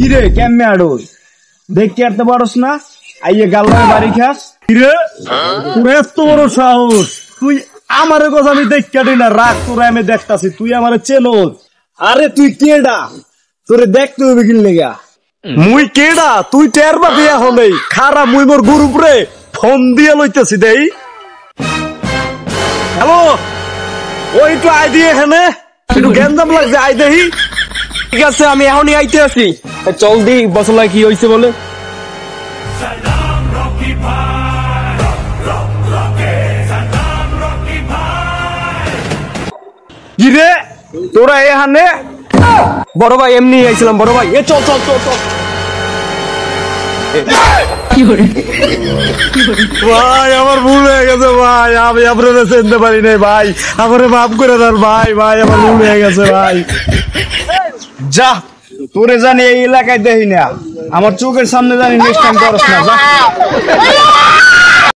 কিরে কেমনে আড়োই দেখতে আরতে পারস না আইয়ে গাল্লায় বাড়ি খাস কিরে তোর এত বড় সাহস তুই আমারে কথা আমি দেখতে দিই না রাগ তোরা আমি দেখতাছি তুই আমারে চেনোস আরে তুই কেডা তোরে দেখতে হবে কি লেগা মুই কেডা তুই টের পাবি হলেই খারা মুই মোর গ্রুপ রে ফোন দিয়ে লইতেছি দেই হ্যালো ওই একটু আই দিয়ে এখানে একটু গেন্দাম লাগছে আই দেহি ঠিক আছে আমি এখনই আইতে আছি চল দি বসলা কি হইছে বলে কি রে তোরা এখানে বড় ভাই এমনি আইছিলাম বড় ভাই এ চল চল চল চল ভাই আমার ভুল হয়ে গেছে ভাই আমি আপনাদের চিনতে পারি নাই ভাই আমারে মাফ করে দেন ভাই ভাই আমার ভুল হয়ে গেছে ভাই যা তোরে জানি এই এলাকায় দেখি না আমার চোখের সামনে জানি নেক্সট টাইম করস না যা